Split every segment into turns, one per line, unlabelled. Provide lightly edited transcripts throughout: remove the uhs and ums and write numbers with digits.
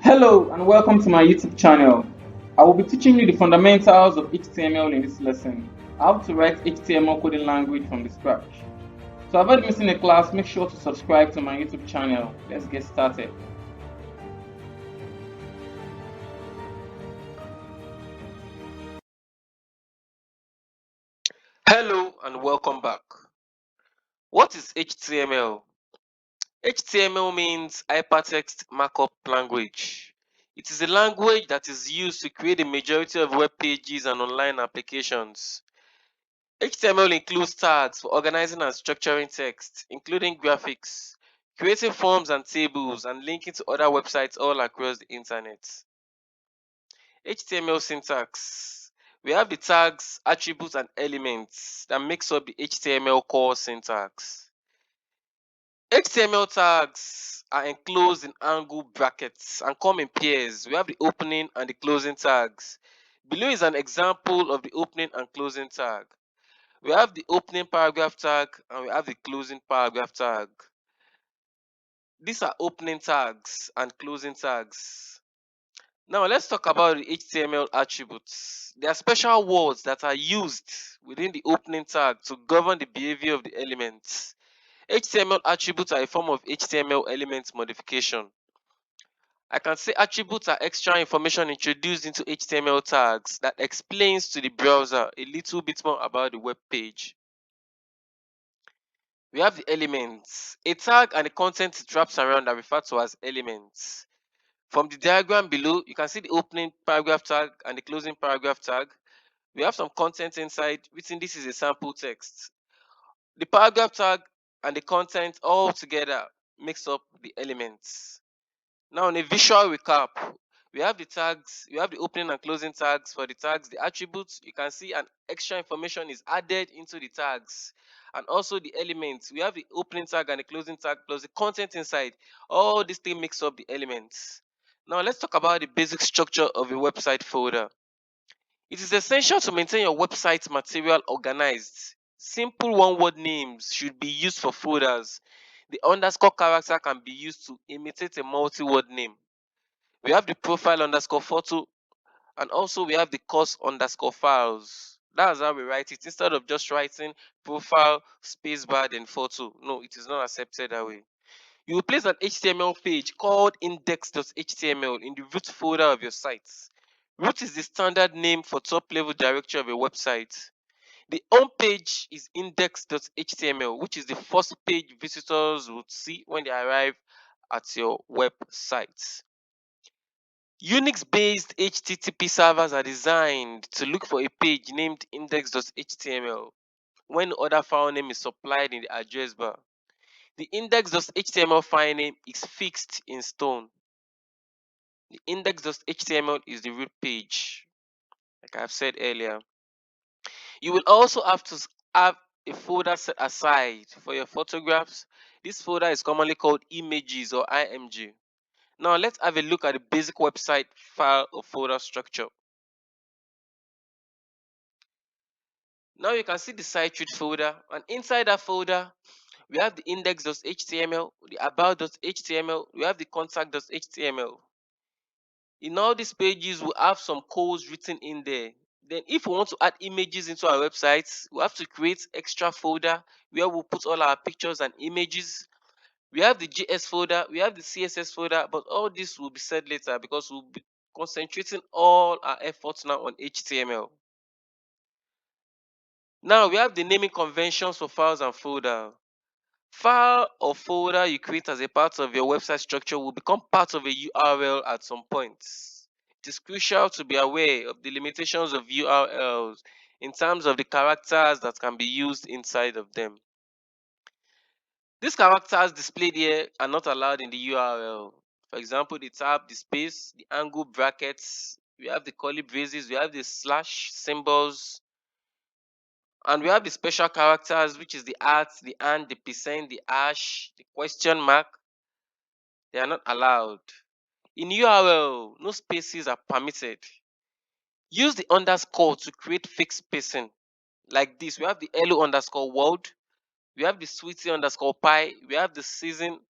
Hello and welcome to my YouTube channel. I will be teaching you the fundamentals of HTML in this lesson, how to write HTML coding language from the scratch. To avoid missing a class, make sure to subscribe to my YouTube channel. Let's get started.
Hello and welcome back. What is HTML? HTML means Hypertext Markup Language. It is a language that is used to create the majority of web pages and online applications. HTML includes tags for organizing and structuring text, including graphics, creating forms and tables, and linking to other websites all across the internet. HTML syntax. We have the tags, attributes, and elements that makes up the HTML core syntax. HTML tags are enclosed in angle brackets and come in pairs. We have the opening and the closing tags. Below is an example of the opening and closing tag. We have the opening paragraph tag and we have the closing paragraph tag. These are opening tags and closing tags. Now let's talk about the HTML attributes. They are special words that are used within the opening tag to govern the behavior of the elements. HTML attributes are a form of HTML element modification. I can say attributes are extra information introduced into HTML tags that explains to the browser a little bit more about the web page. We have the elements. A tag and the content it wraps around are referred to as elements. From the diagram below, you can see the opening paragraph tag and the closing paragraph tag. We have some content inside, written this is a sample text. The paragraph tag and the content all together makes up the elements. Now, in a visual recap, we have the tags, we have the opening and closing tags for the tags, the attributes. You can see an extra information is added into the tags, and also the elements. We have the opening tag and the closing tag plus the content inside. All these things makes up the elements. Now, let's talk about the basic structure of a website folder. It is essential to maintain your website material organized. Simple one-word names should be used for folders. The underscore character can be used to imitate a multi-word name. We have the profile underscore photo, and also we have the course underscore files. That's how we write it. Instead of just writing profile spacebar then photo. No, it is not accepted that way. You will place an HTML page called index.html in the root folder of your site. Root is the standard name for top level directory of a website. The home page is index.html, which is the first page visitors would see when they arrive at your website. Unix based HTTP servers are designed to look for a page named index.html when other file name is supplied in the address bar. The index.html file name is fixed in stone. The index.html is the root page, like I've said earlier. You will also have to have a folder set aside for your photographs. This folder is commonly called images or img. Now let's have a look at the basic website file or folder structure. Now you can see the site root folder, and inside that folder we have the index.html, the about.html, we have the contact.html. In all these pages we have some codes written in there. Then if we want to add images into our website, we have to create extra folder where we'll put all our pictures and images. We have the JS folder, we have the CSS folder, but all this will be said later because we'll be concentrating all our efforts now on HTML. Now we have the naming conventions for files and folder. File or folder you create as a part of your website structure will become part of a URL at some point. It is crucial to be aware of the limitations of URLs in terms of the characters that can be used inside of them. These characters displayed here are not allowed in the URL. For example, the tab, the space, the angle brackets, we have the curly braces, we have the slash symbols, and we have the special characters, which is the at, the and, the percent, the hash, the question mark. They are not allowed. In URL, no spaces are permitted. Use the underscore to create fixed spacing. Like this, we have the hello underscore world, we have the sweetie underscore pie, we have the season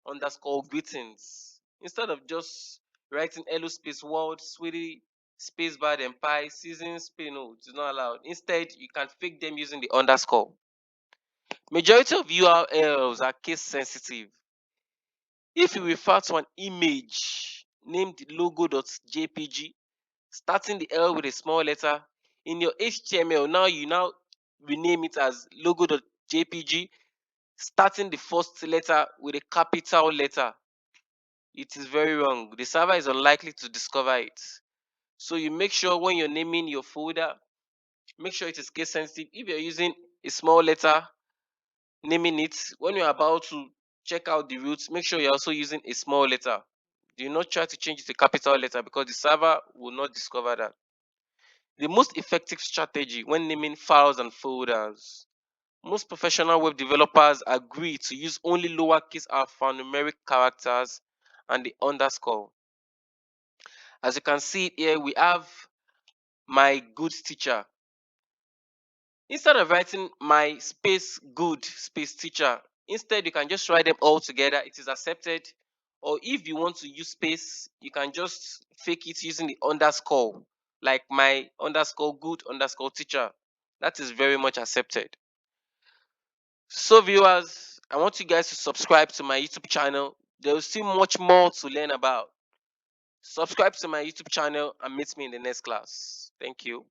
underscore greetings. Instead of just Writing hello space world, sweetie space bar then pie, season space, no, it's not allowed. Instead, you can fake them using the underscore. Majority of URLs are case sensitive. If you refer to an image named logo.jpg, starting the L with a small letter, in your HTML, now you rename it as logo.jpg, starting the first letter with a capital letter. It is very wrong. The server is unlikely to discover it. So you make sure when you're naming your folder, make sure it is case sensitive. If you're using a small letter naming it, when you're about to check out the root, make sure you're also using a small letter. Do not try to change it to a capital letter because the server will not discover that. The most effective strategy when naming files and folders. Most professional web developers agree to use only lowercase alphanumeric characters and the underscore. As you can see here, we have my good teacher. Instead of writing my space good space teacher, instead you can just write them all together. It is accepted. Or if you want to use space, you can just fake it using the underscore, like my underscore good underscore teacher. That is very much accepted. So viewers, I want you guys to subscribe to my YouTube channel. There is still much more to learn about. Subscribe to my YouTube channel and meet me in the next class. Thank you.